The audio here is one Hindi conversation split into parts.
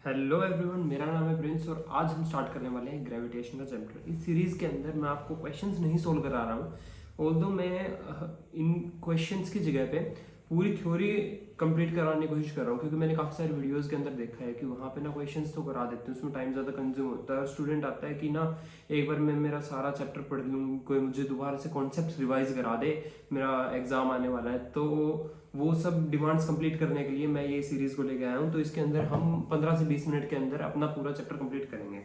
हेलो एवरीवन, मेरा नाम है प्रिंस और आज हम स्टार्ट करने वाले हैं ग्रेविटेशन का चैप्टर। इस सीरीज़ के अंदर मैं आपको क्वेश्चंस नहीं सोल्व करा रहा हूँ, ऑल्दो मैं इन क्वेश्चंस की जगह पे पूरी थ्योरी कंप्लीट कराने की कोशिश कर रहा हूँ, क्योंकि मैंने काफ़ी सारे वीडियोस के अंदर देखा है कि वहाँ पे ना क्वेश्चंस तो करा देते हैं, उसमें टाइम ज़्यादा कंज्यूम होता है। स्टूडेंट आता है कि ना एक बार मैं मेरा सारा चैप्टर पढ़ लूँ, कोई मुझे दोबारा से कॉन्सेप्ट रिवाइज करा दे, मेरा एग्जाम आने वाला है। तो वो सब डिमांड्स कंप्लीट करने के लिए मैं ये सीरीज को लेके आया हूँ। तो इसके अंदर हम 15 से 20 मिनट के अंदर अपना पूरा चैप्टर कंप्लीट करेंगे।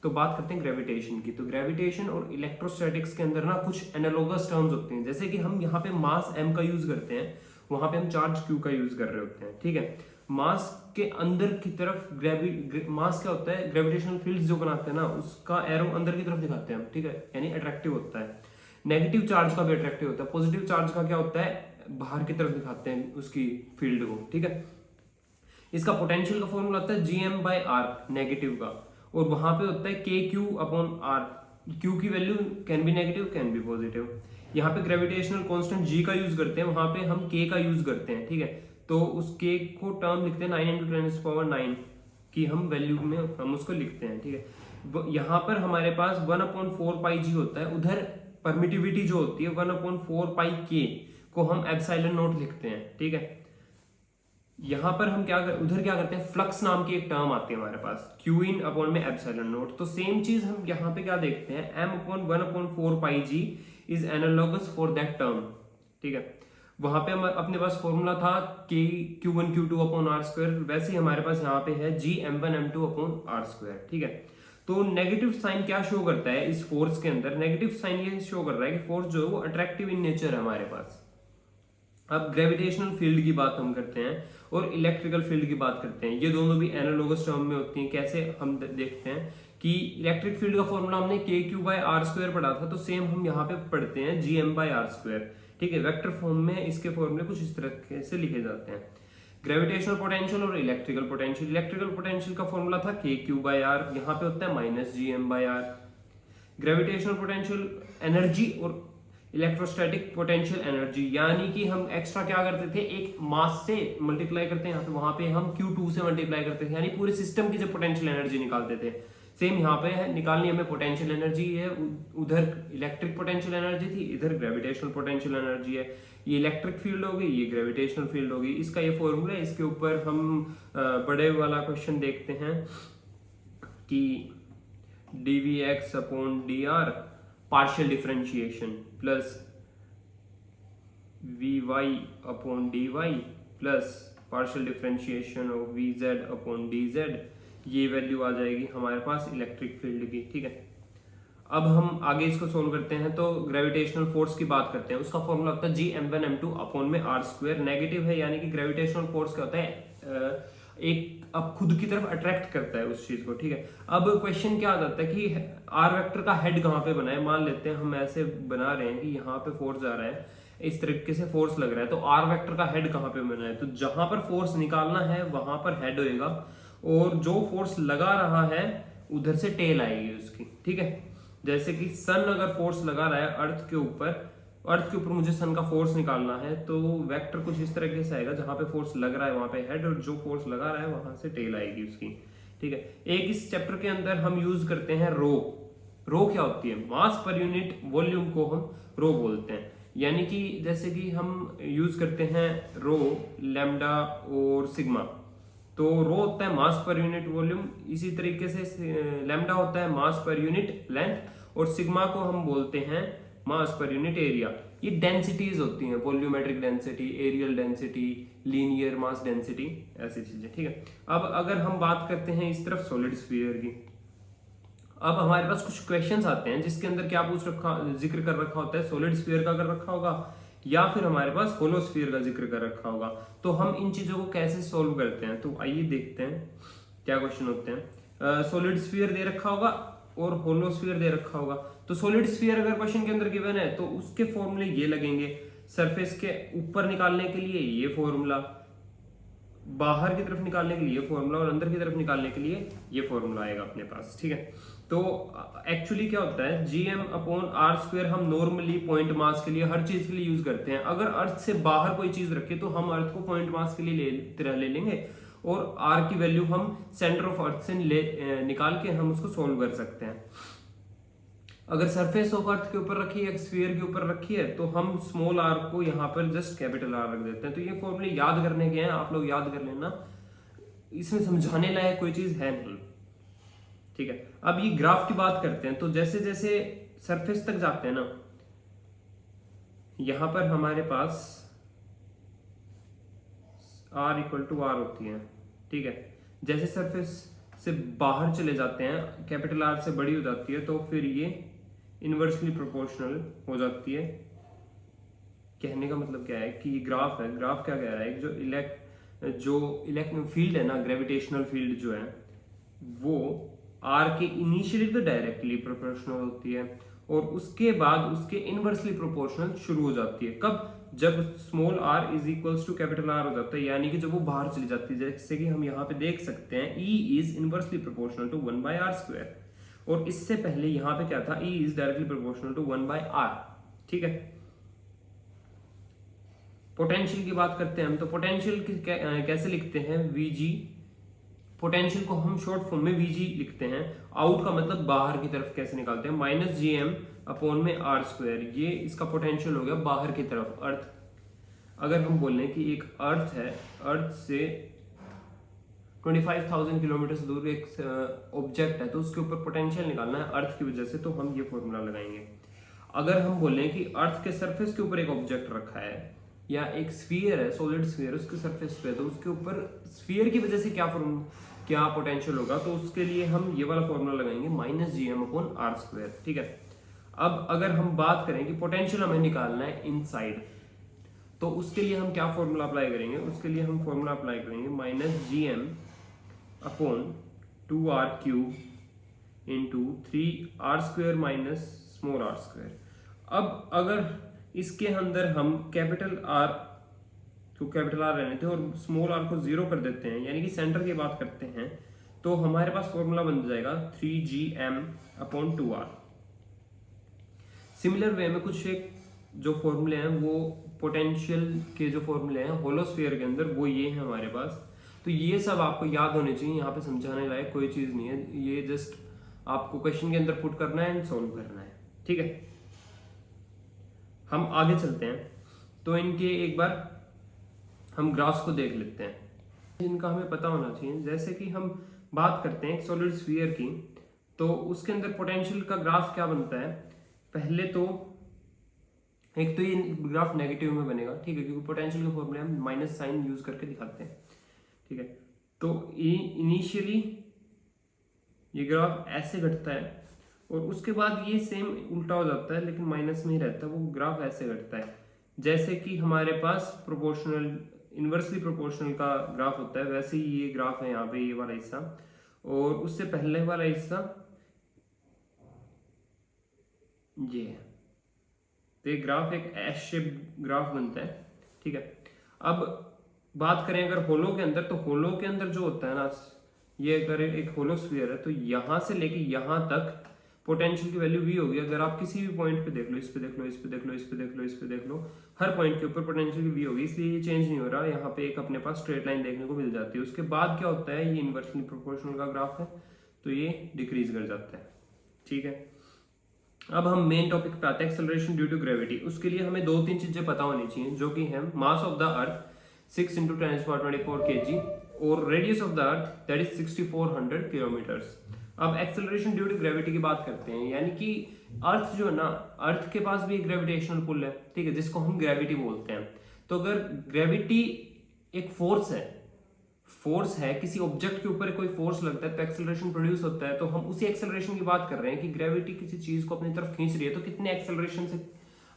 तो बात करते हैं ग्रेविटेशन की। तो ग्रेविटेशन और इलेक्ट्रोस्टैटिक्स के अंदर ना कुछ एनालॉगस टर्म्स होते हैं, जैसे कि हम यहाँ पे मास m का यूज करते हैं, वहां पे हम चार्ज q का यूज कर रहे होते हैं। ठीक है, मास के अंदर की तरफ मास क्या होता है, ग्रेविटेशनल फील्ड जो बनाते हैं ना, उसका एरो अंदर की तरफ दिखाते हैं हम। ठीक है, यानी अट्रैक्टिव होता है। नेगेटिव चार्ज का भी अट्रैक्टिव होता है। पॉजिटिव चार्ज का क्या होता है, बाहर की तरफ दिखाते हैं उसकी फील्ड को। ठीक है, इसका पोटेंशियल का फॉर्मूला होता है gm/r नेगेटिव का, और वहां पे होता है kq/r। q की value can be negative, can be positive. यहाँ पे ग्रेविटेशनल कांस्टेंट g का यूज करते हैं, वहां पे हम k का यूज करते हैं। ठीक है, तो उस k को टर्म लिखते हैं 9 × 10⁹ की हम वैल्यू में हम उसको लिखते हैं। ठीक है, यहाँ पर हमारे पास 1/4πg होता है, उधर परमिटिविटी जो होती है 1/4πk को हम एप्सिलॉन नॉट लिखते हैं। ठीक है, यहां पर हम उधर क्या करते हैं, फ्लक्स नाम की एक टर्म आती है हमारे पास, q∞ में एप्सिलॉन नॉट। तो सेम चीज हम यहाँ पे क्या देखते हैं, m/1/4πg is analogous for that term. ठीक है, वहां पे हम अपने पास फॉर्मूला था q1q2/r², वैसे ही हमारे पास यहाँ पे है gm1m2/r²। ठीक है, तो नेगेटिव साइन क्या शो करता है इस फोर्स के अंदर, नेगेटिव साइन ये शो कर रहा है कि फोर्स जो है वो अट्रैक्टिव इन नेचर है हमारे पास। अब ग्रेविटेशनल फील्ड की बात हम करते हैं और इलेक्ट्रिकल फील्ड की बात करते हैं। ये दोनों भी एनालॉगस टर्म में होती हैं। कैसे हम देखते हैं कि इलेक्ट्रिक फील्ड का फॉर्मूला हमने kq/r² पढ़ा था, तो सेम हम यहाँ पे पढ़ते हैं gm/r²। ठीक है, वेक्टर फॉर्म में इसके फॉर्मूले कुछ इस तरह से लिखे जाते हैं। ग्रेविटेशनल पोटेंशियल और इलेक्ट्रिकल पोटेंशियल। इलेक्ट्रिकल पोटेंशियल का फॉर्मूला था kq/r, यहाँ पे होता है -gm/r। ग्रेविटेशनल पोटेंशियल एनर्जी और इलेक्ट्रोस्टैटिक पोटेंशियल एनर्जी, यानी कि हम एक्स्ट्रा क्या करते थे, एक मास से मल्टीप्लाई करते हैं, यहाँ पे वहां पे हम q2 से मल्टीप्लाई करते थे, यानी पूरे सिस्टम की जब पोटेंशियल एनर्जी निकालते थे। सेम यहाँ पे है, निकालनी हमें पोटेंशियल एनर्जी है, उधर इलेक्ट्रिक पोटेंशियल एनर्जी थी, इधर ग्रेविटेशनल पोटेंशियल एनर्जी है। ये इलेक्ट्रिक फील्ड होगी, ये ग्रेविटेशनल फील्ड होगी। इसका ये फॉर्मूला है। इसके ऊपर हम बड़े वाला क्वेश्चन देखते हैं कि dvx/dr partial differentiation plus vy/dy plus partial differentiation of vz/dz, ये वैल्यू आ जाएगी हमारे पास इलेक्ट्रिक फील्ड की। ठीक है, अब हम आगे इसको सोल्व करते हैं। तो ग्रेविटेशनल फोर्स की बात करते हैं, उसका फॉर्मूला होता है gm1m2/r²। नेगेटिव है, यानी कि ग्रेविटेशनल फोर्स क्या होता है, एक अब खुद की तरफ अट्रैक्ट करता है उस चीज को। ठीक है, अब क्वेश्चन क्या आ जाता है कि आर वेक्टर का हेड कहाँ पे बना है। मान लेते हैं हम ऐसे बना रहे हैं कि यहाँ पे फोर्स आ रहा है, इस तरीके से फोर्स लग रहा है, तो आर वेक्टर का हेड कहाँ पे बना है, तो जहां पर फोर्स निकालना है वहां पर हेड होएगा, और जो फोर्स लगा रहा है उधर से टेल आएगी उसकी। ठीक है, जैसे कि सन अगर फोर्स लगा रहा है अर्थ के ऊपर मुझे सन का फोर्स निकालना है, तो वेक्टर कुछ इस तरीके से आएगा, जहां पे फोर्स लग रहा है वहां पे हेड, और जो फोर्स लगा रहा है वहां से टेल आएगी उसकी। ठीक है, एक इस चैप्टर के अंदर हम यूज करते हैं रो। रो क्या होती है, मास पर यूनिट वॉल्यूम को हम रो बोलते हैं। यानी कि जैसे कि हम यूज करते हैं रो, लैम्डा और सिग्मा। तो रो होता है मास पर यूनिट वॉल्यूम, इसी तरीके से लैम्डा होता है मास पर यूनिट लेंथ, और सिग्मा को हम बोलते हैं मास पर यूनिट एरिया। ये डेंसिटीज होती हैं, volumetric density, areal density, linear mass density, ऐसी चीजें। ठीक है, अब अगर हम बात करते हैं इस तरफ सॉलिड स्फीयर की, अब हमारे पास कुछ क्वेश्चंस आते हैं जिसके अंदर क्या जिक्र कर रखा होता है, सॉलिड स्फीयर का कर रखा होगा, या फिर हमारे पास होलो स्फीयर का जिक्र कर रखा होगा। तो हम इन चीजों को कैसे सोल्व करते हैं, तो आइए देखते हैं क्या क्वेश्चन होते हैं। सॉलिड स्फीयर दे रखा होगा और होलो स्फीयर दे रखा होगा। तो सॉलिड स्फीयर अगर क्वेश्चन के अंदर गिवन है तो उसके फॉर्मूले ये लगेंगे, सरफेस के ऊपर निकालने के लिए ये फॉर्मूला, बाहर की तरफ निकालने के लिए फॉर्मूला, और अंदर की तरफ निकालने के लिए ये फॉर्मूला आएगा अपने पास। ठीक है, तो एक्चुअली क्या होता है, gm/r² हम नॉर्मली पॉइंट मास के लिए हर चीज के लिए यूज करते हैं। अगर अर्थ से बाहर कोई चीज रखे तो हम अर्थ को पॉइंट मास के लिए तरह ले लेंगे, और आर की वैल्यू हम सेंटर ऑफ अर्थ से निकाल के हम उसको सोल्व कर सकते हैं। अगर सरफेस ऑफ अर्थ के ऊपर रखी है, स्फीयर के ऊपर रखी है, तो हम स्मॉल आर को यहाँ पर जस्ट कैपिटल आर रख देते हैं। तो ये फॉर्मूले याद करने के हैं, आप लोग याद कर लेना, इसमें समझाने लायक कोई चीज है नहीं, ठीक है। अब ये ग्राफ की बात करते हैं, तो जैसे जैसे सरफेस तक जाते हैं ना, यहां पर हमारे पास r इक्वल टू आर होती है, ठीक है। जैसे सरफेस से बाहर चले जाते हैं, कैपिटल आर से बड़ी हो जाती है, तो फिर ये इनवर्सली प्रोपोर्शनल हो जाती है। कहने का मतलब क्या है कि ये ग्राफ है, ग्राफ क्या कह रहा है, जो इलेक्ट्रिक फील्ड है ना, ग्रेविटेशनल फील्ड जो है वो आर के इनिशियली तो डायरेक्टली प्रोपोर्शनल होती है और उसके बाद उसके इनवर्सली प्रोपोर्शनल शुरू हो जाती है। कब? जब small r is equals to capital R हो जाता है, यानी कि जब वो बाहर चली जाती है। जैसे कि हम यहाँ पे देख सकते हैं E is inversely proportional to 1/r², और इससे पहले यहाँ पे क्या था, E is directly proportional to 1/r, ठीक है। पोटेंशियल की बात करते हैं हम, तो पोटेंशियल कैसे लिखते हैं, Vg, पोटेंशियल को हम शॉर्ट फॉर्म में Vg लिखते हैं। आउट का मतलब बाहर की तरफ कैसे निकालते हैं, -gm अपॉन में r², ये इसका पोटेंशियल हो गया बाहर की तरफ, अर्थ। अगर हम बोलें कि एक अर्थ है, अर्थ से 25,000 किलोमीटर दूर एक ऑब्जेक्ट है, तो उसके ऊपर पोटेंशियल निकालना है अर्थ की वजह से, तो हम ये फॉर्मूला लगाएंगे। अगर हम बोलें कि अर्थ के सरफेस के ऊपर एक ऑब्जेक्ट रखा है या एक स्फीयर है, सॉलिड स्फीयर, उसके सरफेस पे, तो उसके ऊपर स्फीयर की वजह से क्या पोटेंशियल होगा, तो उसके लिए हम ये वाला फॉर्मूला लगाएंगे -gm अपॉन r², ठीक है। अब अगर हम बात करें कि पोटेंशियल हमें निकालना है इनसाइड, तो उसके लिए हम क्या फॉर्मूला अप्लाई करेंगे, उसके लिए हम फॉर्मूला अप्लाई करेंगे -gm upon 2r³ into 3r² minus small r²। अब अगर इसके अंदर हम कैपिटल R को कैपिटल R रहने थे और स्मॉल r को 0 कर देते हैं, यानी कि सेंटर की बात करते हैं, तो हमारे पास फॉर्मूला बन जाएगा 3gm upon 2r। Similar way में कुछ एक जो फॉर्मूले हैं वो पोटेंशियल के जो फॉर्मूले हैं होलोस्फीयर के अंदर, वो ये हैं हमारे पास। तो ये सब आपको याद होने चाहिए, यहाँ पे समझाने लायक कोई चीज़ नहीं है, ये जस्ट आपको क्वेश्चन के अंदर पुट करना है एंड सोल्व करना है, ठीक है। हम आगे चलते हैं, तो इनके एक बार हम ग्राफ्स को देख लेते हैं जिनका हमें पता होना चाहिए। जैसे कि हम बात करते हैं एक सॉलिड स्फीयर की, तो उसके अंदर पोटेंशियल का ग्राफ क्या बनता है, पहले तो एक तो ये ग्राफ नेगेटिव में बनेगा, ठीक है, क्योंकि पोटेंशियल के फॉर्मूले हम माइनस साइन यूज करके दिखाते हैं, ठीक है। तो इनिशियली ये ग्राफ ऐसे घटता है और उसके बाद ये सेम उल्टा हो जाता है, लेकिन माइनस में ही रहता है, वो ग्राफ ऐसे घटता है। जैसे कि हमारे पास प्रोपोर्शनल इनवर्सली प्रोपोर्शनल का ग्राफ होता है, वैसे ही ये ग्राफ है यहाँ पे, ये वाला हिस्सा, और उससे पहले वाला हिस्सा ये है। तो ये ग्राफ एक एस शेप ग्राफ बनता है, ठीक है। अब बात करें अगर होलो के अंदर, तो होलो के अंदर जो होता है ना, ये अगर एक होलो स्फीयर है, तो यहां से लेके यहां तक पोटेंशियल की वैल्यू v होगी। अगर आप किसी भी पॉइंट पे देख लो, इस पे देख लो, इस पे देख लो, इस पे देख लो, इस पे देख लो, हर पॉइंट के ऊपर पोटेंशियल की v होगी, इसलिए ये चेंज नहीं हो रहा। यहाँ पे एक अपने पास स्ट्रेट लाइन देखने को मिल जाती है। उसके बाद क्या होता है, ये इनवर्सली प्रोपोर्शनल का ग्राफ है, तो ये डिक्रीज कर जाता है, ठीक है। अब हम मेन टॉपिक पे आते हैं, एक्सेलरेशन ड्यू टू ग्रेविटी। उसके लिए हमें 2-3 चीजें पता होनी चाहिए, जो कि है mass of the earth 6 × 10⁻24 kg और radius of the earth that is 6400 kilometres. अब एक्सेलरेशन ड्यू टू ग्रेविटी की बात करते हैं, यानी कि अर्थ जो है ना, अर्थ के पास भी एक ग्रेविटेशनल पुल है, ठीक है, जिसको हम ग्रेविटी बोलते हैं। तो अगर ग्रेविटी एक फोर्स है, किसी ऑब्जेक्ट के ऊपर कोई फोर्स लगता है तो एक्सेलरेशन प्रोड्यूस होता है। तो हम उसी एक्सेलरेशन की बात कर रहे हैं कि ग्रेविटी किसी चीज को अपनी तरफ खींच रही है, तो कितने एक्सेलरेशन से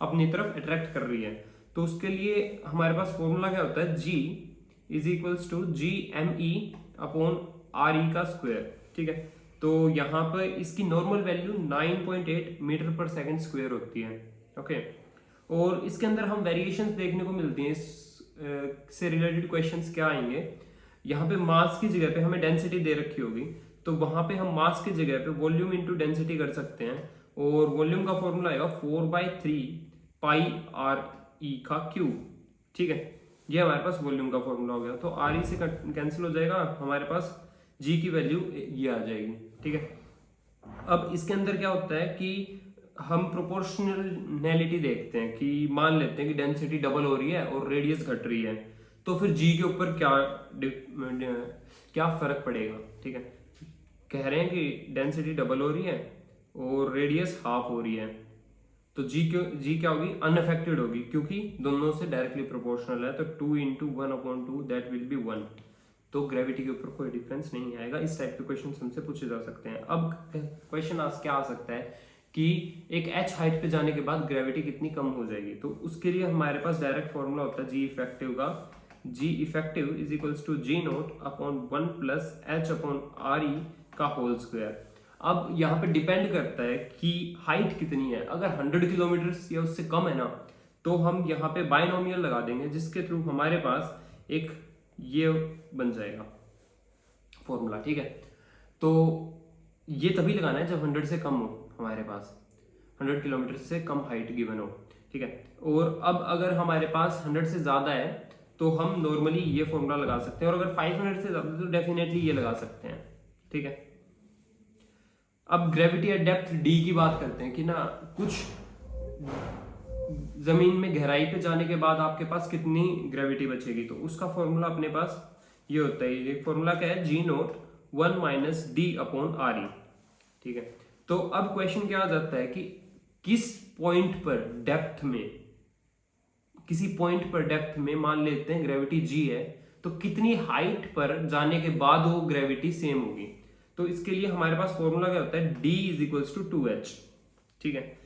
अपनी तरफ अट्रैक्ट कर रही है। तो उसके लिए हमारे पास फॉर्मूला क्या होता है, G is equals to GME upon RE का स्क्वायर, ठीक है। तो यहाँ पर इसकी normal value 9.8 metre per second square होती है, ओके। और इसके अंदर हम वेरिएशंस देखने को मिलती हैं, इससे रिलेटेड क्वेश्चंस क्या आएंगे। यहाँ पे मास की जगह पे हमें डेंसिटी दे रखी होगी, तो वहां पे हम मास की जगह पे वॉल्यूम इंटू डेंसिटी कर सकते हैं, और वॉल्यूम का फॉर्मूला आएगा 4/3 पाई RE का क्यूब, ठीक है। ये हमारे पास वॉल्यूम का फॉर्मूला हो गया। तो आर ई से कैंसिल हो जाएगा, हमारे पास जी की वैल्यू ये आ जाएगी, ठीक है। अब इसके अंदर क्या होता है कि हम प्रोपोर्शनैलिटी देखते हैं कि मान लेते हैं कि डेंसिटी डबल हो रही है और रेडियस घट रही है, तो फिर जी के ऊपर क्या फर्क पड़ेगा, ठीक है। कह रहे हैं कि डेंसिटी डबल हो रही है और रेडियस हाफ हो रही है, तो जी क्या होगी, अनअफेक्टेड होगी, क्योंकि दोनों से डायरेक्टली प्रोपोर्शनल है। तो 2 × 1/2 दैट विल बी 1। तो ग्रेविटी के ऊपर कोई डिफरेंस नहीं आएगा। इस टाइप के क्वेश्चन हमसे पूछे जा सकते हैं। अब क्वेश्चन क्या आ सकता है कि एक h हाइट पे जाने के बाद ग्रेविटी कितनी कम हो जाएगी। तो उसके लिए हमारे पास डायरेक्ट फॉर्मूला होता है जी इफेक्टिव का। G effective is equals to g naught upon 1 plus h upon R E का होल स्क्वायर। अब यहाँ पे डिपेंड करता है कि हाइट कितनी है। अगर 100 किलोमीटर या उससे कम है ना, तो हम यहाँ पे बाइनोमियल लगा देंगे, जिसके थ्रू हमारे पास एक ये बन जाएगा फॉर्मूला, ठीक है। तो ये तभी लगाना है जब 100 से कम हो, हमारे पास 100 किलोमीटर से कम हाइट गिवन हो, ठीक है। और अब अगर हमारे पास 100 से ज़्यादा है तो हम नॉर्मली ये फॉर्मूला लगा सकते हैं, और अगर 500 से ज़्यादा तो डेफिनेटली ये लगा सकते हैं, ठीक है। अब ग्रेविटी एट डेप्थ डी की बात करते हैं कि ना, कुछ जमीन में गहराई पे जाने के बाद आपके पास कितनी ग्रेविटी बचेगी। तो उसका फॉर्मूला अपने पास ये होता है, ये फॉर्मूला क्या है, g naught 1 minus D upon R E, ठीक है। तो अब क्वेश्चन क्या आ जाता है कि किस पॉइंट पर डेप्थ में, किसी पॉइंट पर डेप्थ में मान लेते हैं ग्रेविटी जी है, तो कितनी हाइट पर जाने के बाद वो ग्रेविटी सेम होगी। तो इसके लिए हमारे पास फॉर्मूला क्या होता है, d is equals to 2h, ठीक है।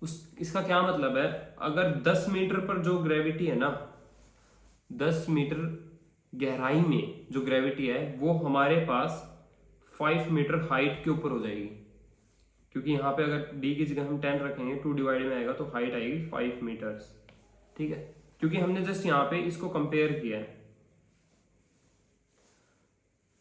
इसका क्या मतलब है, अगर 10 मीटर पर जो ग्रेविटी है ना, 10 मीटर गहराई में जो ग्रेविटी है वो हमारे पास 5 मीटर हाइट के ऊपर हो जाएगी, क्योंकि यहाँ पे अगर d की जगह हम 10 रखेंगे 2 डिवाइड में आएगा तो हाइट आएगी 5 मीटर्स, ठीक है। क्योंकि हमने जस्ट यहाँ पे इसको कंपेयर किया है।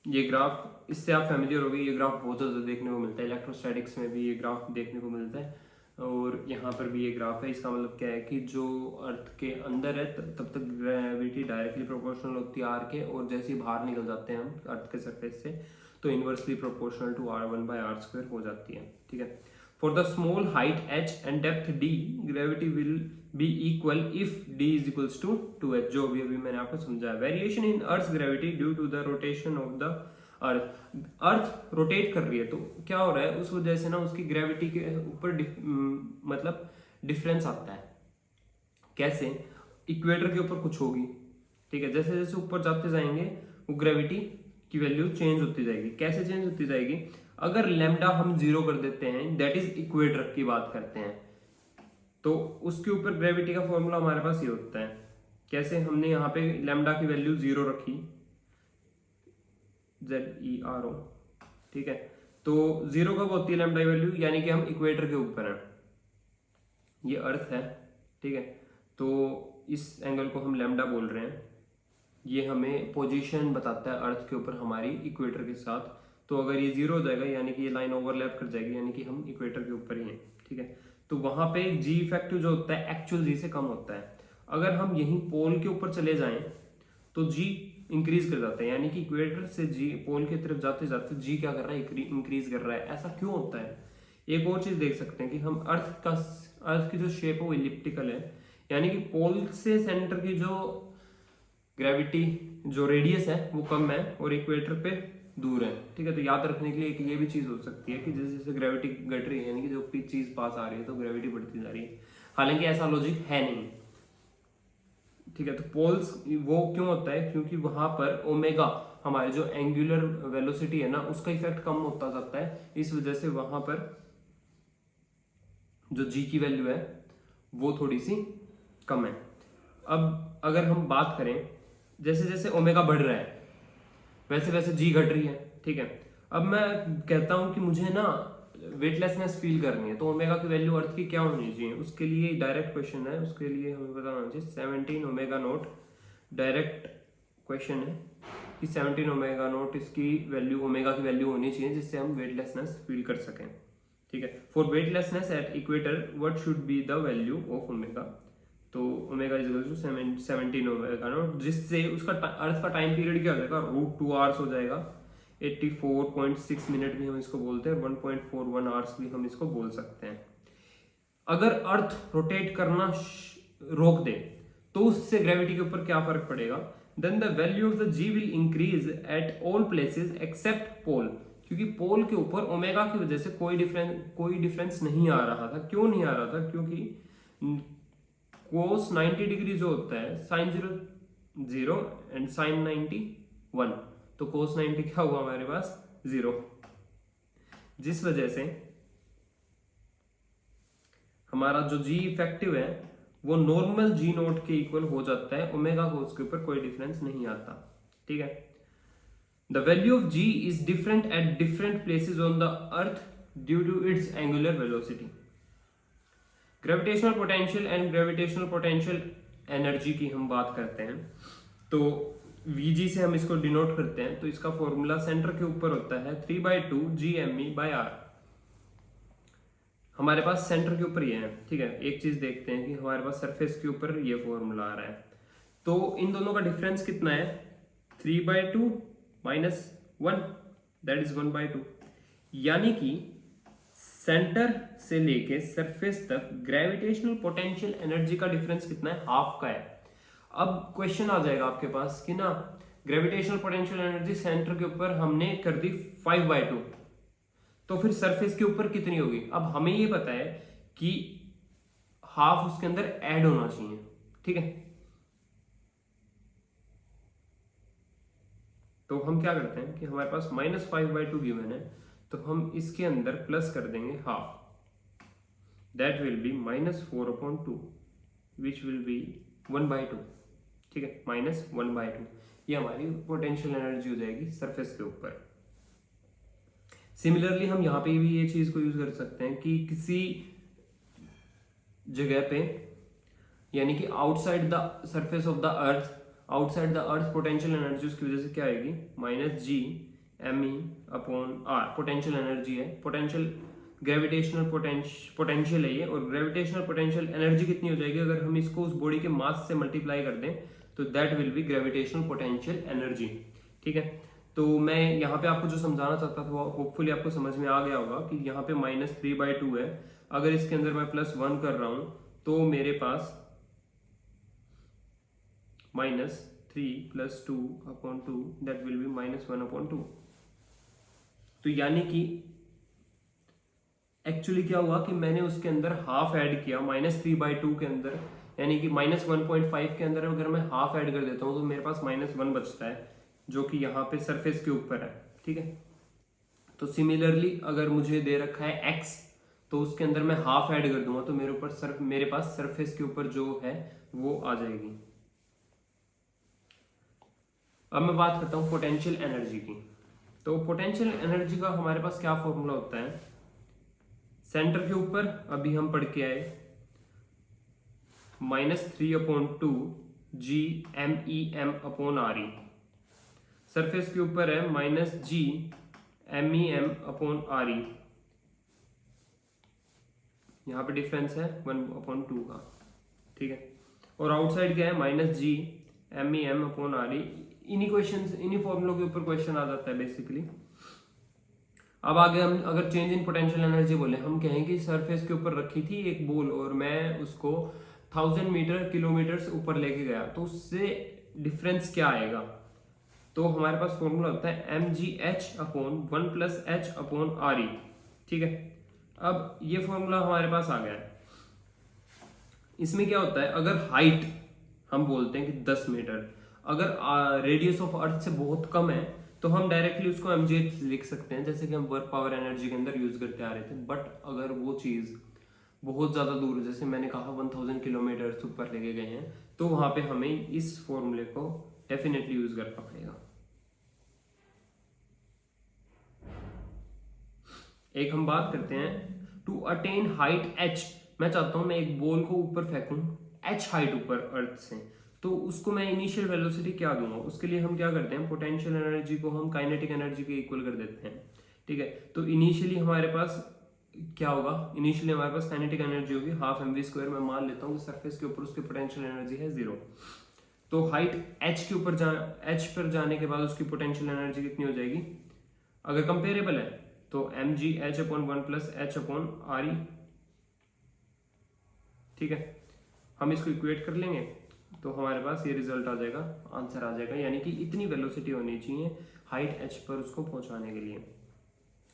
ये ग्राफ, इससे आप फैमिलियर हो गए, ये ग्राफ बहुत ज़्यादा देखने को मिलता है, इलेक्ट्रोस्टैटिक्स में भी ये ग्राफ देखने को मिलता है, और यहाँ पर भी ये ग्राफ है। इसका मतलब क्या है कि जो अर्थ के अंदर है तब तक ग्रेविटी डायरेक्टली प्रोपोर्शनल होती है आर के, और जैसे ही बाहर निकल जाते हैं हम अर्थ के सरफेस से तो इनवर्सली प्रोपोर्शनल टू r1/r² हो जाती है, ठीक है। For the small height h and depth d gravity will be equal if d is equals to 2h, जो भी अभी मैंने आपको समझाया। Variation in earth gravity due to the rotation of the earth rotate कर रही है, तो क्या हो रहा है, उस वजह से ना उसकी ग्रेविटी के ऊपर मतलब डिफरेंस आता है। कैसे, इक्वेटर के ऊपर कुछ होगी, ठीक है। जैसे जैसे ऊपर जाते जाएंगे वो ग्रेविटी की वैल्यू चेंज होती जाएगी। कैसे चेंज होती जाएगी, अगर लैम्डा हम 0 कर देते हैं, दैट इज इक्वेटर की बात करते हैं, तो उसके ऊपर ग्रेविटी का फॉर्मूला हमारे पास ये होता है। कैसे, हमने यहाँ पे लैम्डा की वैल्यू 0 रखी, ZERO, ठीक है। तो 0 कब होती है लैम्डा की वैल्यू, यानी कि हम इक्वेटर के ऊपर हैं, ये अर्थ है, ठीक है। तो इस एंगल को हम लैम्डा बोल रहे हैं, ये हमें पोजीशन बताता है अर्थ के ऊपर हमारी इक्वेटर के साथ। तो अगर ये 0 हो जाएगा यानी कि ये लाइन ओवरलैप कर जाएगी, यानी कि हम इक्वेटर के ऊपर ही हैं, ठीक है। तो वहां पे जी इफेक्टिव जो होता है एक्चुअल जी से कम होता है। अगर हम यहीं पोल के ऊपर चले जाएं तो जी इंक्रीज कर जाता है, यानी कि इक्वेटर से जी पोल की तरफ जाते जाते जी क्या कर रहा है, इंक्रीज कर रहा है। ऐसा क्यों होता है। एक और चीज देख सकते हैं कि हम अर्थ की जो शेप है वो इलिप्टिकल है, यानी कि पोल से सेंटर की जो ग्रेविटी जो रेडियस है वो कम है और इक्वेटर पे दूर है, ठीक है। तो याद रखने के लिए एक ये भी चीज हो सकती है कि जैसे जैसे ग्रेविटी घट रही है, यानी कि जो भी चीज पास आ रही है तो ग्रेविटी बढ़ती जा रही है, हालांकि ऐसा लॉजिक है नहीं, ठीक है। तो पोल्स वो क्यों होता है, क्योंकि वहां पर ओमेगा हमारे जो एंगुलर वेलोसिटी है ना उसका इफेक्ट कम होता जाता है, इस वजह से वहां पर जो जी की वैल्यू है वो थोड़ी सी कम है। अब अगर हम बात करें, जैसे जैसे ओमेगा बढ़ रहा है वैसे वैसे जी घट रही है, ठीक है। अब मैं कहता हूं कि मुझे ना वेटलेसनेस फील करनी है, तो ओमेगा की वैल्यू अर्थ की क्या होनी चाहिए, उसके लिए डायरेक्ट क्वेश्चन है, उसके लिए हमें पता होना चाहिए 17 ओमेगा नॉट। डायरेक्ट क्वेश्चन है कि 17 ओमेगा नॉट इसकी वैल्यू, ओमेगा की वैल्यू होनी चाहिए जिससे हम वेटलेसनेस फील कर सकें, ठीक है। For weightlessness at equator what should be the value of omega. तो omega is equal to 17 omega naught, जिससे उसका अर्थ का टाइम पीरियड क्या हो जाएगा, √2 आवर्स हो जाएगा। 84.6 मिनट भी हम इसको बोलते हैं, 1.41 आवर्स भी हम इसको बोल सकते हैं। अगर अर्थ रोटेट करना रोक दे तो उससे ग्रेविटी के ऊपर क्या फर्क पड़ेगा, then the value of the g will increase at all places except pole, क्योंकि पोल के ऊपर ओमेगा की वजह से कोई डिफरेंस नहीं आ रहा था। क्यों नहीं आ रहा था, क्योंकि कोस 90 डिग्री जो होता है साइन 0 एंड साइन 90 1, तो कोस 90 क्या हुआ हमारे पास 0, जिस वजह से हमारा जो जी इफेक्टिव है वो नॉर्मल जी नोट के इक्वल हो जाता है, ओमेगा कोस के ऊपर कोई डिफरेंस नहीं आता। ठीक है, the value of g is different at different places on the earth due to its angular velocity. Gravitational potential and gravitational potential energy की हम बात करते हैं तो Vg से हम इसको डिनोट करते हैं, तो इसका फॉर्मूला सेंटर के ऊपर होता है 3/2 Gme/r। हमारे पास सेंटर के ऊपर ये है। ठीक है, एक चीज देखते हैं कि हमारे पास सरफेस के ऊपर ये फॉर्मूला आ रहा है, तो इन दोनों का डिफरेंस कितना है, 3/2 - 1 दैट इज 1/2, यानी कि सेंटर से लेके सरफेस तक ग्रेविटेशनल पोटेंशियल एनर्जी का डिफरेंस कितना है, हाफ का है। अब क्वेश्चन आ जाएगा आपके पास कि ना ग्रेविटेशनल पोटेंशियल एनर्जी सेंटर के ऊपर हमने कर दी 5/2, तो फिर सरफेस के ऊपर कितनी होगी। अब हमें ये पता है कि हाफ उसके अंदर ऐड होना चाहिए। ठीक है, तो हम क्या करते हैं कि हमारे पास -5/2 गिवन है, तो हम इसके अंदर प्लस कर देंगे half, that will be -4/2 which will be 1/2। ठीक है, -1/2 ये हमारी पोटेंशियल एनर्जी हो जाएगी सरफेस के ऊपर। सिमिलरली हम यहाँ पे भी ये चीज को यूज कर सकते हैं कि किसी जगह पे, यानी कि outside the surface of the earth, outside the earth potential energy उसकी वजह से क्या आएगी, -Gme/r। पोटेंशियल एनर्जी है, पोटेंशियल ग्रेविटेशनल पोटेंशियल है ये, और ग्रेविटेशनल पोटेंशियल एनर्जी कितनी हो जाएगी अगर हम इसको उस बॉडी के मास से मल्टीप्लाई कर दें, तो that will be gravitational potential energy. ठीक है, तो मैं यहाँ पे आपको जो समझाना चाहता था वो होपफुली आपको समझ में आ गया होगा कि यहाँ पे -3/2 है, अगर इसके अंदर मैं +1 कर रहा हूं तो मेरे पास -3 + 2/2 दैट विल बी -1/2। तो यानी कि एक्चुअली क्या हुआ कि मैंने उसके अंदर हाफ ऐड किया -3/2 के अंदर, यानी कि -1.5 के अंदर अगर मैं हाफ ऐड कर देता हूं तो मेरे पास -1 बचता है, जो कि यहाँ पे सरफेस के ऊपर है। ठीक है, तो सिमिलरली अगर मुझे दे रखा है x, तो उसके अंदर मैं हाफ ऐड कर दूंगा तो मेरे पास सरफेस के ऊपर जो है वो आ जाएगी। अब मैं बात करता हूँ पोटेंशियल एनर्जी की। तो पोटेंशियल एनर्जी का हमारे पास क्या फॉर्मूला होता है, सेंटर के ऊपर अभी हम पढ़ के आए -3/2 Gmem/re, सरफेस के ऊपर है -Gmem/re, यहाँ पे डिफरेंस है 1/2 का। ठीक है, और आउटसाइड क्या है -Gmem/re। इन्हीं फॉर्मुलों के ऊपर क्वेश्चन आ जाता है बेसिकली। अब आगे हम अगर चेंज इन पोटेंशियल एनर्जी बोले, हम कहें कि सरफेस के ऊपर रखी थी एक बॉल और मैं उसको 1000 मीटर किलोमीटर ऊपर लेके गया, तो उससे डिफरेंस क्या आएगा, तो हमारे पास फॉर्मूला होता है mgh/1 + h/re। ठीक है, अब ये फॉर्मूला हमारे पास आ गया है। इसमें क्या होता है, अगर हाइट हम बोलते हैं कि 10 मीटर, अगर रेडियस ऑफ अर्थ से बहुत कम है तो हम डायरेक्टली उसको mgh लिख सकते हैं, जैसे कि हम वर्क पावर एनर्जी के अंदर यूज करते आ रहे थे। बट अगर वो चीज बहुत ज्यादा दूर, जैसे मैंने कहा 1000 किलोमीटर ऊपर लेके गए हैं, तो वहां पे हमें इस फॉर्मूले को डेफिनेटली यूज करना पड़ेगा। एक हम बात करते हैं टू अटेन हाइट h। मैं चाहता हूं मैं एक बॉल को ऊपर फेंकूं h हाइट ऊपर अर्थ से, तो उसको मैं इनिशियल वेलोसिटी क्या दूंगा, उसके लिए हम क्या करते हैं, पोटेंशियल एनर्जी को हम काइनेटिक एनर्जी के इक्वल कर देते हैं। ठीक है, तो इनिशियली हमारे पास क्या होगा, इनिशियली हमारे पास काइनेटिक एनर्जी होगी हाफ mv²। मैं मान लेता हूँ कि सरफेस के ऊपर उसकी पोटेंशियल एनर्जी है 0। तो हाइट h के ऊपर h पर जाने के बाद उसकी पोटेंशियल एनर्जी कितनी हो जाएगी, अगर कंपेरेबल है तो mgh/1 प्लस h/re। ठीक है, हम इसको इक्वेट कर लेंगे तो हमारे पास ये रिजल्ट आ जाएगा, आंसर आ जाएगा, यानी कि इतनी वेलोसिटी होनी चाहिए हाइट h पर उसको पहुंचाने के लिए।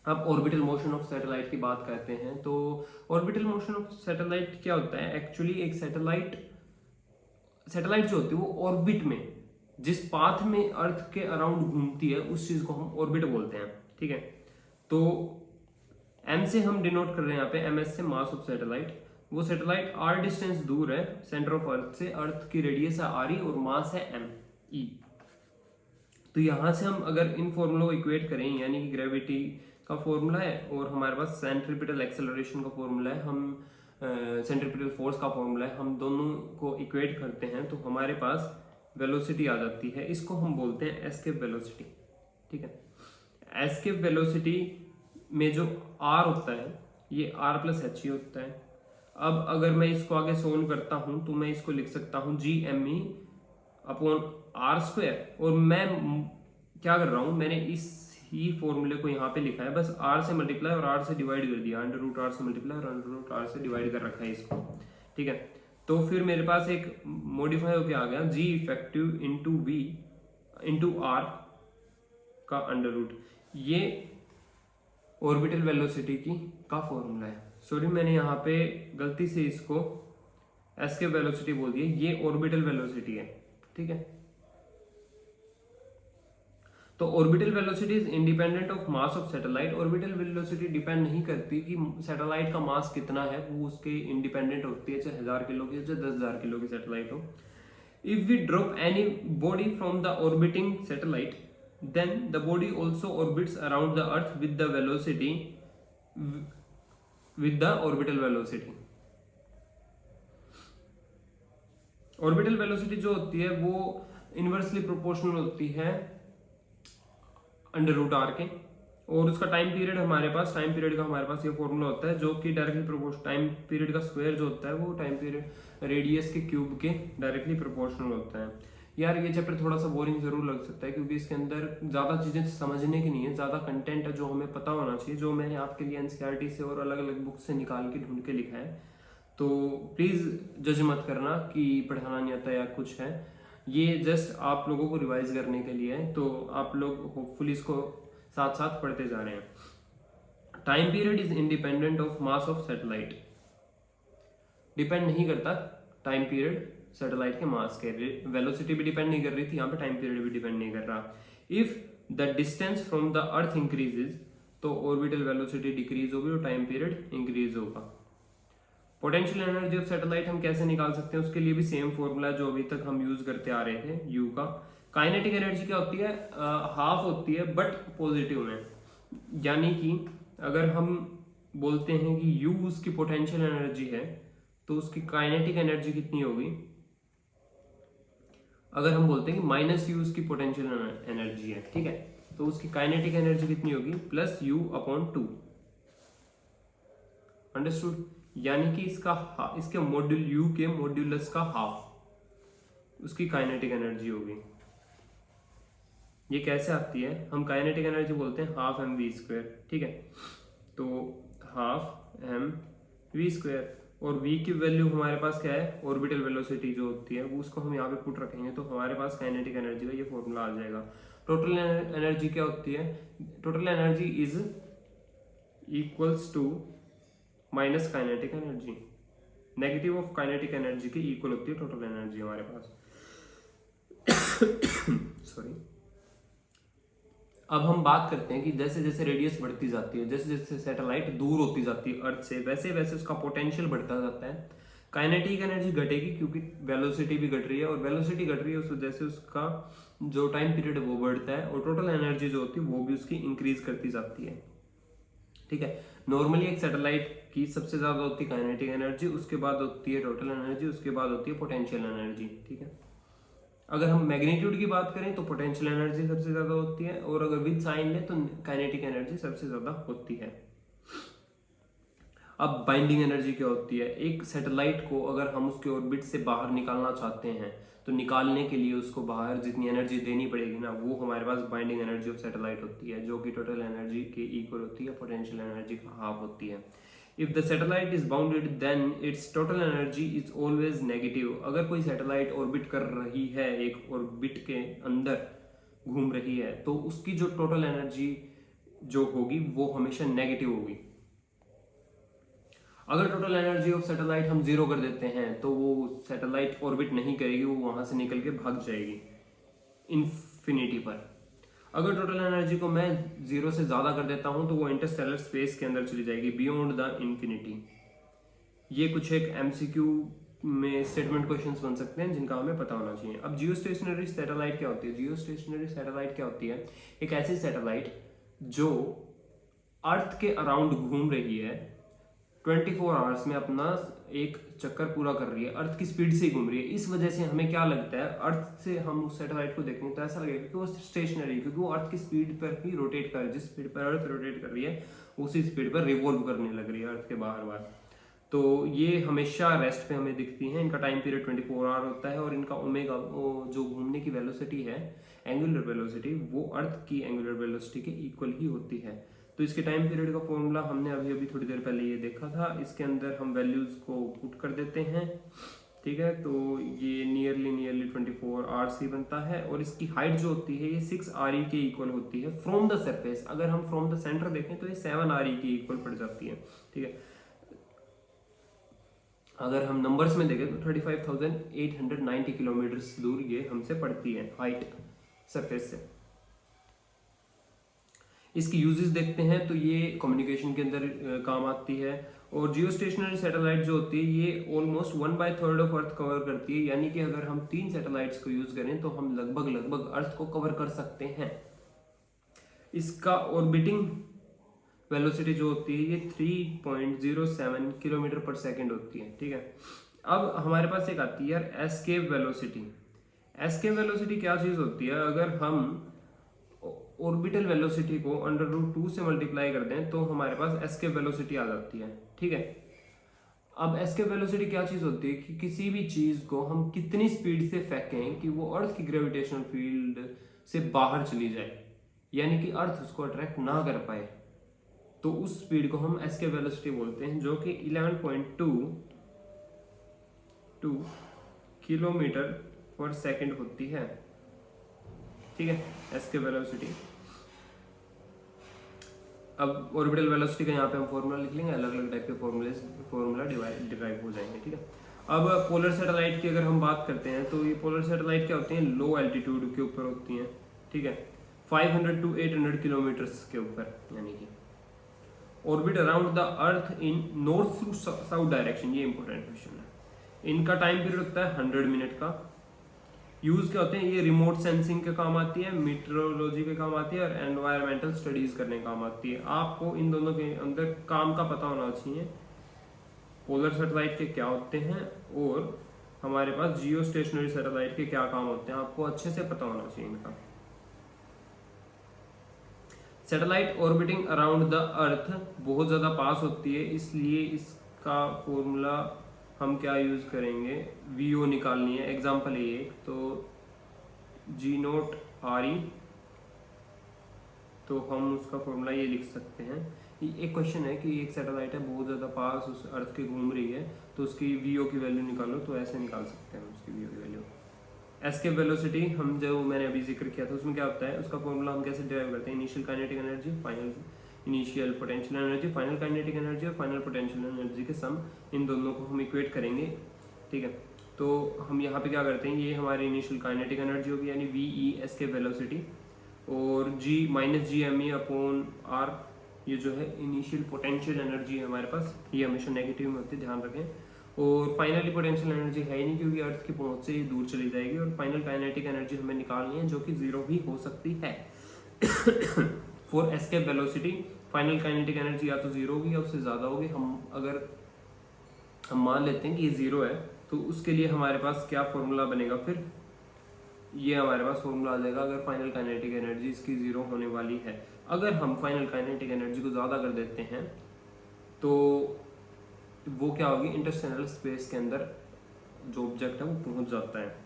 अब ऑर्बिटल मोशन ऑफ सैटेलाइट की बात करते हैं। तो ऑर्बिटल मोशन ऑफ सैटेलाइट क्या होता है, एक्चुअली एक सैटेलाइट जो होती है वो ऑर्बिट में जिस पाथ में अर्थ के अराउंड घूमती है उस चीज को हम ऑर्बिट बोलते हैं। ठीक है, तो m से हम डिनोट कर रहे हैं यहाँ पे, ms से मास ऑफ सैटेलाइट। वो सैटेलाइट r डिस्टेंस दूर है सेंटर ऑफ अर्थ से, अर्थ की रेडियस है re और मास है m e। तो यहां से हम अगर इन फॉर्मूला को इक्वेट करें, यानी कि ग्रेविटी का फॉर्मूला है और हमारे पास सेंट्रीपिटल एक्सेलरेशन का फॉर्मूला है, हम सेंट्रीपिटल फोर्स का फॉर्मूला है, हम दोनों को इक्वेट करते हैं तो हमारे पास वेलोसिटी आ जाती है। इसको हम बोलते हैं एस्केप वेलोसिटी। ठीक है, एस्केप वेलोसिटी में जो r होता है ये r+h ही होता है। अब अगर मैं इसको आगे सोल्व करता हूं तो मैं इसको लिख सकता हूं Gme/r²। और मैं क्या कर रहा हूं, मैंने इस ही फॉर्मूले को यहाँ पे लिखा है, बस r से मल्टीप्लाई और r से डिवाइड कर दिया, √r से मल्टीप्लाई और √r से डिवाइड कर रखा है इसको। ठीक है, तो फिर मेरे पास एक मॉडिफाई होके आ गया G effective into v into r का √। ये ऑर्बिटल वेलोसिटी का फॉर्मूला है। सॉरी, मैंने यहाँ पे गलती से इसको एस्केप वेलोसिटी बोल दिया, ये ऑर्बिटल वेलोसिटी है। ठीक है, तो orbital velocity is independent of mass of satellite. Orbital velocity depend नहीं करती कि सैटेलाइट का मास कितना है, वो उसके इंडिपेंडेंट होती है, चाहे 1000 किलो की, चाहे 10,000 किलो की सैटेलाइट हो। If we drop any body from the orbiting satellite then the body also orbits around the earth with the orbital velocity। Orbital velocity जो होती है वो इनवर्सली प्रोपोर्शनल होती है √r के, और उसका टाइम पीरियड हमारे पास, टाइम पीरियड का हमारे पास ये फॉर्मूला होता है जो कि डायरेक्टली प्रोपोर्शनल, टाइम पीरियड का स्क्वायर जो होता है वो टाइम पीरियड रेडियस के क्यूब के डायरेक्टली प्रोपोर्शनल होता है। यार ये चैप्टर थोड़ा सा बोरिंग जरूर लग सकता है क्योंकि इसके अंदर ज़्यादा चीज़ें समझने की नहीं है, ज़्यादा कंटेंट है जो हमें पता होना चाहिए, जो मैंने आपके लिए एनसीईआरटी से और अलग अलग बुक से निकाल के ढूंढ के लिखा है। तो प्लीज़ जज मत करना कि पढ़ाना नहीं आता या कुछ है, ये जस्ट आप लोगों को रिवाइज करने के लिए है, तो आप लोग होपफुली इसको साथ साथ पढ़ते जा रहे हैं। Time period is independent of mass of satellite. Depend नहीं करता टाइम पीरियड सैटेलाइट के मास के, वेलोसिटी भी डिपेंड नहीं कर रही थी, यहाँ पे टाइम पीरियड भी डिपेंड नहीं कर रहा। If the distance from the earth increases तो ऑर्बिटल वेलोसिटी डिक्रीज होगी और टाइम पीरियड इंक्रीज होगा। पोटेंशियल एनर्जी ऑफ सैटेलाइट हम कैसे निकाल सकते हैं, उसके लिए भी सेम फॉर्मूला जो अभी तक हम यूज करते आ रहे थे, U का। काइनेटिक एनर्जी क्या होती है, हाफ होती है बट पॉजिटिव में, यानी कि अगर हम बोलते हैं कि U उसकी पोटेंशियल एनर्जी है तो उसकी काइनेटिक एनर्जी कितनी होगी। अगर हम बोलते हैं कि -U उसकी पोटेंशियल एनर्जी है, ठीक है, तो उसकी काइनेटिक एनर्जी कितनी होगी, +U/2। अंडरस्टूड, यानी कि इसके मॉड्यूल U के मॉड्यूलस का हाफ उसकी काइनेटिक एनर्जी होगी। ये कैसे आती है, हम काइनेटिक एनर्जी बोलते हैं हाफ mv²। ठीक है, तो हाफ mv², और v की वैल्यू हमारे पास क्या है, ऑर्बिटल वेलोसिटी जो होती है वो, उसको हम यहाँ पे पुट रखेंगे तो हमारे पास काइनेटिक एनर्जी का ये फॉर्मूला आ जाएगा। टोटल एनर्जी क्या होती है, total energy is equals to minus kinetic energy, negative of kinetic energy की इक्वल होती है टोटल एनर्जी हमारे पास। सॉरी, अब हम बात करते हैं कि जैसे जैसे रेडियस बढ़ती जाती है, जैसे जैसे सैटेलाइट दूर होती जाती है अर्थ से, वैसे वैसे उसका पोटेंशियल बढ़ता जाता है। काइनेटिक एनर्जी घटेगी क्योंकि वेलोसिटी भी घट रही है, और वेलोसिटी घट रही है उस वजह से उसका जो टाइम पीरियड है वो बढ़ता है, और टोटल एनर्जी जो होती है वो भी उसकी इंक्रीज करती जाती है। ठीक है, नॉर्मली एक सैटेलाइट की सबसे ज्यादा होती है काइनेटिक एनर्जी, उसके बाद होती है टोटल एनर्जी, उसके बाद होती है पोटेंशियल एनर्जी। ठीक है, अगर हम मैग्नीट्यूड की बात करें तो पोटेंशियल एनर्जी सबसे ज्यादा होती है, और अगर विद साइन ले तो काइनेटिक एनर्जी सबसे ज्यादा होती है। अब बाइंडिंग एनर्जी क्या होती है, एक सैटेलाइट को अगर हम उसके ऑर्बिट से बाहर निकालना चाहते हैं तो निकालने के लिए उसको बाहर जितनी एनर्जी देनी पड़ेगी ना, वो हमारे पास बाइंडिंग एनर्जी ऑफ सैटेलाइट होती है, जो कि टोटल एनर्जी के इक्वल होती है, पोटेंशियल एनर्जी का हाफ होती है। If the satellite is bounded then its total energy is always negative. अगर कोई सैटेलाइट ऑर्बिट कर रही है, एक ऑर्बिट के अंदर घूम रही है, तो उसकी जो टोटल एनर्जी जो होगी वो हमेशा नेगेटिव होगी। अगर टोटल एनर्जी ऑफ सैटेलाइट हम जीरो कर देते हैं तो वो सैटेलाइट ऑर्बिट नहीं करेगी, वो वहां से निकल के भाग जाएगी इन्फिनिटी पर। अगर टोटल एनर्जी को मैं जीरो से ज्यादा कर देता हूं तो वो इंटरस्टेलर स्पेस के अंदर चली जाएगी, बियॉन्ड द इन्फिनिटी। ये कुछ एक एमसीक्यू में स्टेटमेंट क्वेश्चंस बन सकते हैं जिनका हमें पता होना चाहिए। अब जियो स्टेशनरी सैटेलाइट क्या होती है? जियो स्टेशनरी सैटेलाइट क्या होती है? एक ऐसी सैटेलाइट जो अर्थ के अराउंड घूम रही है, 24 आवर्स में अपना एक चक्कर पूरा कर रही है, अर्थ की स्पीड से घूम रही है। इस वजह से हमें क्या लगता है, अर्थ से हम उस सैटेलाइट को देखेंगे तो ऐसा लगेगा कि वो स्टेशनरी है, क्योंकि वो अर्थ की स्पीड पर ही रोटेट कर रही है। जिस स्पीड पर अर्थ रोटेट कर रही है उसी स्पीड पर रिवॉल्व करने लग रही है अर्थ के बाहर बाहर। तो ये हमेशा रेस्ट पे हमें दिखती हैं। इनका टाइम पीरियड 24 आवर होता है और इनका ओमेगा जो घूमने की वेलोसिटी है, एंगुलर वेलोसिटी, वो अर्थ की एंगुलर वेलोसिटी के इक्वल ही होती है। तो इसके टाइम पीरियड का फॉर्मूला हमने अभी अभी थोड़ी देर पहले ये देखा था। इसके अंदर हम वैल्यूज को पुट कर देते हैं, ठीक है। तो ये नियरली 24 आवर्स ही बनता है और इसकी हाइट जो होती है ये 6 RE के इक्वल होती है फ्रॉम द सरफेस। अगर हम फ्रॉम द सेंटर देखें तो ये 7 RE के इक्वल पड़ जाती है, ठीक है। अगर हम नंबर्स में देखें तो 35,890 किलोमीटर दूर ये हमसे पड़ती है हाइट सरफेस से। इसकी यूजेस देखते हैं तो ये कम्युनिकेशन के अंदर काम आती है। और जियो स्टेशनरी सैटेलाइट जो होती है ये ऑलमोस्ट 1/3 ऑफ अर्थ कवर करती है, यानी कि अगर हम 3 सैटेलाइट्स को यूज करें तो हम लगभग अर्थ को कवर कर सकते हैं। इसका ऑर्बिटिंग वेलोसिटी जो होती है ये 3.07 किलोमीटर पर सेकेंड होती है, ठीक है। अब हमारे पास एक आती है यार एस्केप वेलोसिटी। एस्केप वेलोसिटी क्या चीज होती है? अगर हम ऑर्बिटल वेलोसिटी को √2 से मल्टीप्लाई कर दें तो हमारे पास एस्केप वेलोसिटी आ जाती है, ठीक है। अब एस्केप वेलोसिटी क्या चीज होती है कि किसी भी चीज को हम कितनी स्पीड से फेंकें कि वो अर्थ की ग्रेविटेशनल फील्ड से बाहर चली जाए, यानी कि अर्थ उसको अट्रैक्ट ना कर पाए, तो उस स्पीड को हम एस्केप वेलोसिटी बोलते हैं, जो कि 11.2 किलोमीटर पर सेकेंड होती है, ठीक है, एस्केप वेलोसिटी। अब ऑर्बिटल वेलोसिटी का यहाँ पे हम फॉर्मूला लिख लेंगे, अलग अलग टाइप के फॉर्मूला डिराइव हो जाएंगे, ठीक है। अब पोलर सैटेलाइट की अगर हम बात करते हैं तो ये पोलर सैटेलाइट क्या होती हैं? लो एल्टीट्यूड के ऊपर होती हैं, ठीक है, 500 to 800 किलोमीटर्स के ऊपर, यानी कि orbit around the earth in north through south direction. ये इंपॉर्टेंट क्वेश्चन है। इनका टाइम पीरियड होता है 100 मिनट का। यूज क्या होते हैं? ये रिमोट सेंसिंग के काम आती है, मीटरोलॉजी के काम आती है और एनवायरमेंटल स्टडीज करने काम आती है। आपको इन दोनों के अंदर काम का पता होना चाहिए, पोलर सैटेलाइट के क्या होते हैं और हमारे पास जियो स्टेशनरी सैटेलाइट के क्या काम होते हैं, आपको अच्छे से पता होना चाहिए इनका। Satellite orbiting around the earth बहुत ज़्यादा पास होती है, इसलिए इसका फॉर्मूला हम क्या यूज़ करेंगे? VO निकालनी है। एग्जाम्पल है ये, तो G0 RE, तो हम उसका फॉर्मूला ये लिख सकते हैं। एक क्वेश्चन है कि एक सैटेलाइट है बहुत ज़्यादा पास उस अर्थ के घूम रही है, तो उसकी VO की वैल्यू निकालो, तो ऐसे निकाल सकते हैं उसकी VO की वैल्यू। एस्केप वेलोसिटी हम जो मैंने अभी जिक्र किया था उसमें क्या होता है, उसका फॉर्मूला हम कैसे डिराइव करते हैं? Initial kinetic energy, final initial potential energy, final kinetic energy और फाइनल पोटेंशियल एनर्जी के सम, इन दोनों को हम इक्वेट करेंगे, ठीक है। तो हम यहाँ पे क्या करते हैं, ये हमारी इनिशियल काइनेटिक एनर्जी होगी यानी VE एस्केप वेलोसिटी, और G-GME/R ये जो है इनिशियल पोटेंशियल एनर्जी है हमारे पास, ये हमेशा नेगेटिव में होती है, ध्यान रखें। और फाइनली पोटेंशियल एनर्जी है ही नहीं क्योंकि अर्थ की पहुंच से दूर चली जाएगी। और फाइनल काइनेटिक एनर्जी हमें निकालनी है जो कि 0 भी हो सकती है। For escape velocity final kinetic energy या तो 0 होगी या उससे ज़्यादा होगी। अगर हम मान लेते हैं कि ये 0 है तो उसके लिए हमारे पास क्या फॉर्मूला बनेगा? फिर ये हमारे पास फॉर्मूला आ जाएगा अगर फाइनल काइनेटिक एनर्जी इसकी 0 होने वाली है। अगर हम फाइनल काइनेटिक एनर्जी को ज़्यादा कर देते हैं तो वो क्या होगी, इंटरस्टेलर स्पेस के अंदर जो ऑब्जेक्ट है वो पहुंच जाता है।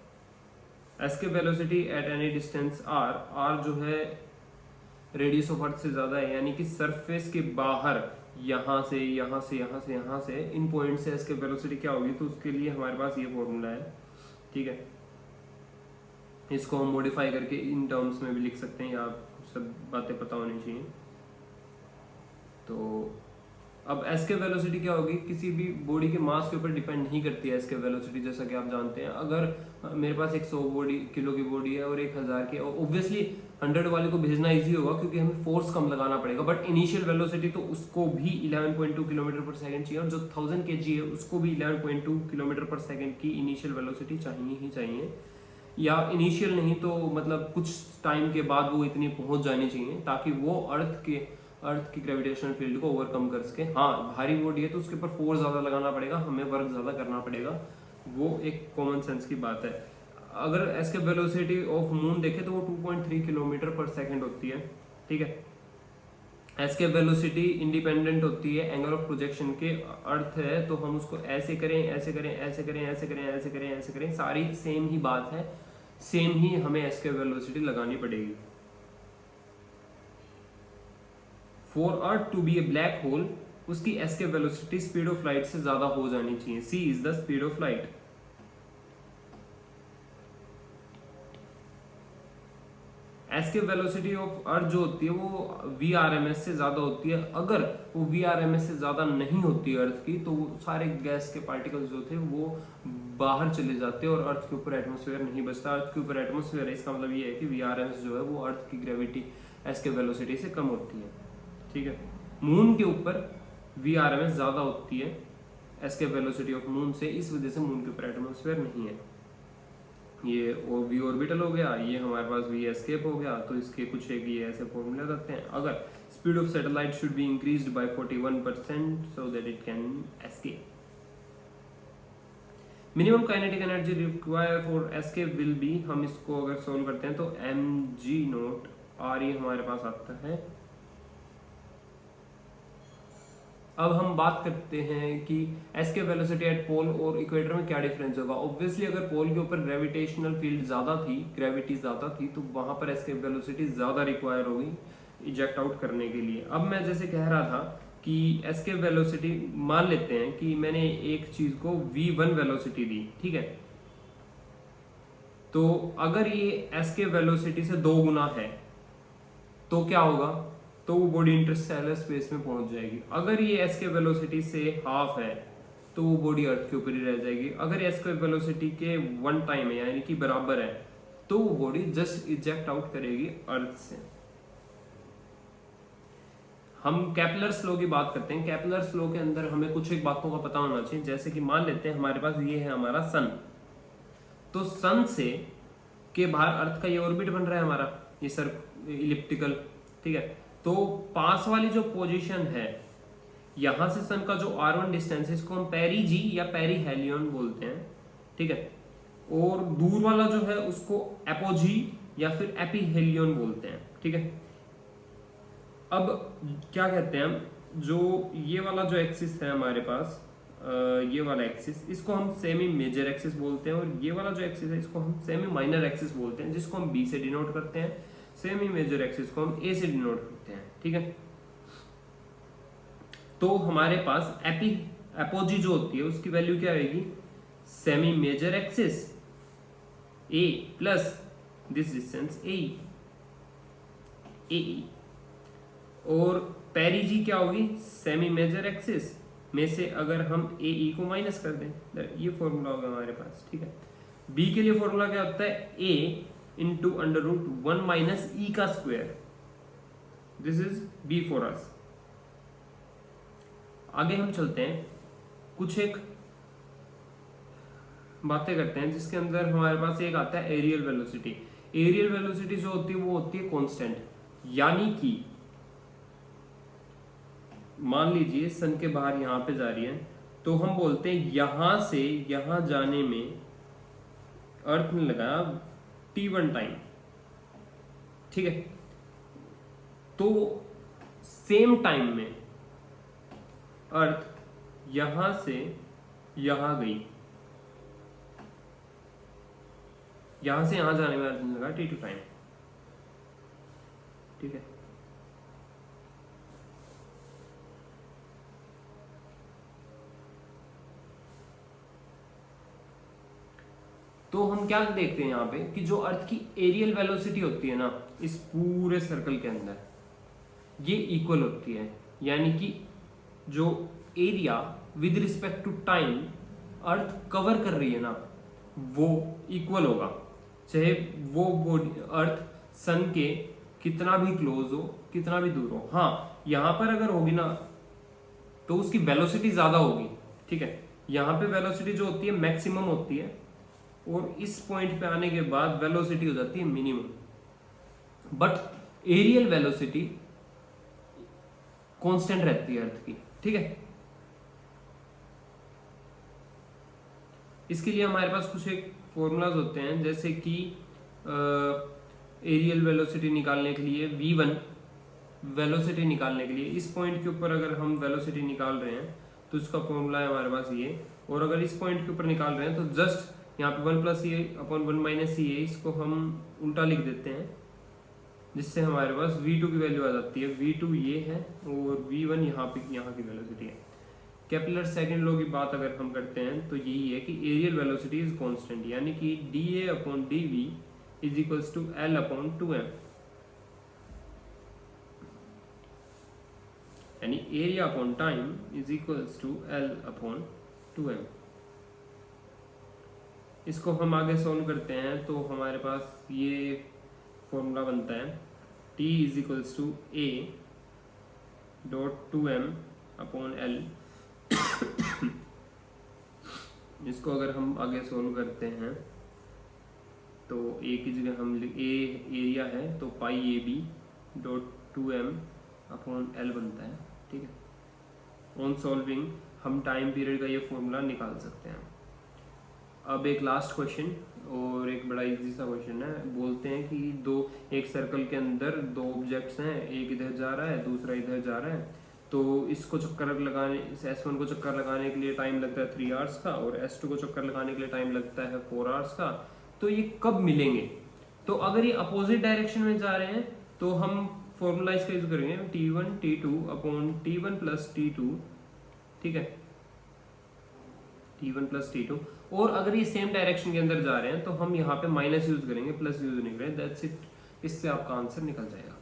Escape velocity at any distance r, r जो है रेडियस ऑफ अर्थ से ज्यादा है, यानी कि सरफेस के बाहर यहाँ से यहाँ से यहाँ से यहाँ से इन पॉइंट से एस्केप वेलोसिटी क्या होगी, तो उसके लिए हमारे पास ये फॉर्मूला है, ठीक है। इसको हम मॉडिफाई करके इन टर्म्स में भी लिख सकते हैं, या सब बातें पता होनी चाहिए। तो अब एस्केप वेलोसिटी क्या होगी, किसी भी बॉडी के मास के ऊपर डिपेंड नहीं करती है एस्केप वेलोसिटी, जैसा कि आप जानते हैं। अगर मेरे पास एक 100 किलो की बॉडी है और 1000 की, ऑब्वियसली 100 वाले को भेजना इजी होगा क्योंकि हमें फोर्स कम लगाना पड़ेगा, बट इनिशियल वेलोसिटी तो उसको भी 11.2 किलोमीटर पर सेकंड चाहिए, और जो 1000 kg है उसको भी 11.2 किलोमीटर पर सेकंड की इनिशियल वेलोसिटी चाहिए ही चाहिए, या इनिशियल नहीं तो मतलब कुछ टाइम के बाद वो इतनी पहुंच जानी चाहिए ताकि वो अर्थ की ग्रेविटेशनल फील्ड को ओवरकम कर सके। हाँ, भारी बॉडी है तो उसके ऊपर फोर्स ज्यादा लगाना पड़ेगा, हमें वर्क ज्यादा करना पड़ेगा, वो एक कॉमन सेंस की बात है। अगर एस्केप वेलोसिटी ऑफ मून देखें तो वो 2.3 किलोमीटर पर सेकंड होती है, ठीक है। एस्केप वेलोसिटी इंडिपेंडेंट होती है एंगल ऑफ प्रोजेक्शन के, अर्थ है तो हम उसको ऐसे करें, ऐसे करें, ऐसे करें, ऐसे करें, ऐसे करें, ऐसे करें, सारी सेम ही बात है, सेम ही हमें एस्केप वेलोसिटी लगानी पड़ेगी। For earth to be a black hole, उसकी escape velocity speed of light से ज्यादा हो जानी चाहिए। c is the speed of light. Escape velocity of earth जो होती है वो VRMS से ज्यादा होती है। अगर वो VRMS से ज्यादा नहीं होती अर्थ की, तो वो सारे गैस के पार्टिकल्स जो थे वो बाहर चले जाते हैं और अर्थ के ऊपर एटमॉस्फेयर नहीं बचता। अर्थ के ऊपर एटमॉस्फेयर है, इसका मतलब ये है कि VRMS जो है वो अर्थ की ग्रेविटी एस्केप वेलोसिटी से कम होती है, ठीक है। मून के ऊपर VRMS ज्यादा होती है एस्केप वेलोसिटी ऑफ मून से, इस वजह से मून के ऊपर एटमॉस्फेयर नहीं है। ये V ऑर्बिटल हो गया, ये हमारे पास V एस्केप हो गया, तो इसके कुछ एक ये ऐसे फॉर्मूले रहते हैं। अगर speed of satellite should be increased by 41% so that it can escape. Minimum kinetic energy require for escape will be, हम इसको अगर सोल्व करते हैं तो mg0r ये हमारे पास आता है। अब हम बात करते हैं कि एस्केप वेलोसिटी एट पोल और इक्वेटर में क्या डिफरेंस होगा। ऑब्वियसली अगर पोल के ऊपर ग्रेविटेशनल फील्ड ज्यादा थी, ग्रेविटी ज्यादा थी, तो वहां पर एस्केप वेलोसिटी ज्यादा रिक्वायर होगी इजेक्ट आउट करने के लिए। अब मैं जैसे कह रहा था कि एस्केप वेलोसिटी, मान लेते हैं कि मैंने एक चीज को v1 वेलोसिटी दी, ठीक है। तो अगर ये एस्केप वेलोसिटी से 2 गुना है तो क्या होगा, तो वो बॉडी इंटरस्टेलर स्पेस में पहुंच जाएगी। अगर ये एस्केप वेलोसिटी से हाफ है तो वो बॉडी अर्थ के ऊपर ही रह जाएगी। अगर एस्केप वेलोसिटी के 1 टाइम है यानी कि बराबर है तो वो बॉडी जस्ट इजेक्ट आउट करेगी अर्थ से। हम केपलर्स लॉ की बात करते हैं। केपलर्स लॉ के अंदर हमें कुछ एक बातों का पता होना चाहिए, जैसे कि मान लेते हैं हमारे पास ये है हमारा सन, तो सन से के बाहर अर्थ का ये ऑर्बिट बन रहा है हमारा, ये सर इलिप्टिकल, ठीक है। तो पास वाली जो पोजीशन है, यहां से सन का जो r1 डिस्टेंस है इसको हम पेरीजी या पेरीहेलियन बोलते हैं, ठीक है। और दूर वाला जो है उसको एपोजी या फिर एपीहेलियन बोलते हैं, ठीक है। अब क्या कहते हैं हम, जो ये वाला जो एक्सिस है हमारे पास, ये वाला एक्सिस, इसको हम सेमी मेजर एक्सिस बोलते हैं, और ये वाला जो एक्सिस है इसको हम सेमी माइनर एक्सिस बोलते हैं, जिसको हम B से डिनोट करते हैं। सेमी मेजर एक्सिस को हम A से डिनोट करते हैं, ठीक है। तो हमारे पास एपोजी जो होती है उसकी वैल्यू क्या आएगी, semi major axis A plus this distance AE, और पेरीजी क्या होगी, सेमी मेजर एक्सिस में से अगर हम AE को माइनस कर दें, ये फॉर्मूला होगा हमारे पास, ठीक है। B के लिए फॉर्मूला क्या होता है, A इंटू √1 माइनस E का square, this is B for us. आगे हम चलते हैं, कुछ एक बातें करते हैं जिसके अंदर हमारे पास एक आता है एरियल वेलोसिटी। एरियल वेलोसिटी जो होती है वो होती है कांस्टेंट, यानी कि मान लीजिए सन के बाहर यहां पे जा रही है, तो हम बोलते हैं यहां से यहां जाने में अर्थ ने लगाया T1 टाइम, ठीक है। तो सेम टाइम में अर्थ यहां से यहां गई, यहां से यहां जाने में लगा t2 टाइम, ठीक है। तो हम क्या देखते हैं यहाँ पे कि जो अर्थ की एरियल वेलोसिटी होती है ना इस पूरे सर्कल के अंदर, ये इक्वल होती है, यानी कि जो area with respect to time earth cover कर रही है ना वो इक्वल होगा, चाहे वो बॉडी अर्थ सन के कितना भी क्लोज हो, कितना भी दूर हो। हाँ, यहां पर अगर होगी ना तो उसकी वेलोसिटी ज्यादा होगी, ठीक है। यहाँ पे वेलोसिटी जो होती है मैक्सिमम होती है, और इस पॉइंट पे आने के बाद वेलोसिटी हो जाती है minimum. But areal velocity constant रहती है अर्थ की, ठीक है। इसके लिए हमारे पास कुछ एक फॉर्मूलाज होते हैं, जैसे कि एरियल वेलोसिटी निकालने के लिए v1 वेलोसिटी निकालने के लिए इस पॉइंट के ऊपर अगर हम वेलोसिटी निकाल रहे हैं तो इसका फॉर्मूला है हमारे पास ये, और अगर इस पॉइंट के ऊपर निकाल रहे हैं तो जस्ट यहाँ पे 1 + e/1 - e इसको हम उल्टा लिख देते हैं, जिससे हमारे पास v2 की वैल्यू आ जाती है। v2 ये है और v1 यहाँ की वेलोसिटी है। केपलर सेकंड लॉ की बात अगर हम करते हैं तो यही है कि एरियल वेलोसिटी इज कांस्टेंट, यानी कि dA/dv = L/2m, यानी एरिया अपॉन टाइम = L/2m। इसको हम आगे सॉल्व करते हैं तो हमारे पास ये फॉर्मूला बनता है T = A.2m/L। इसको अगर हम आगे सॉल्व करते हैं तो ए की जगह हम ए एरिया है तो πAB.2m/L बनता है, ठीक है। ऑन सॉल्विंग हम टाइम पीरियड का ये फॉर्मूला निकाल सकते हैं। अब एक लास्ट क्वेश्चन और एक बड़ा इजी सा क्वेश्चन है। बोलते हैं कि एक सर्कल के अंदर दो ऑब्जेक्ट्स हैं, एक इधर जा रहा है दूसरा इधर जा रहा है, तो इसको चक्कर लगाने S1 को चक्कर लगाने के लिए टाइम लगता है 3 आवर्स का, और S2 को चक्कर लगाने के लिए टाइम लगता है 4 आवर्स का। तो ये कब मिलेंगे? तो अगर ये अपोजिट डायरेक्शन में जा रहे हैं तो हम फॉर्मूला इसका यूज करेंगे T1 T2/T1 + T2, ठीक है, T1 + T2। और अगर ये सेम डायरेक्शन के अंदर जा रहे हैं तो हम यहाँ पे माइनस यूज करेंगे, प्लस यूज नहीं करेंगे। दैट्स इट, इससे आपका आंसर निकल जाएगा।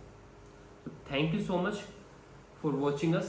तो thank you so much for watching us.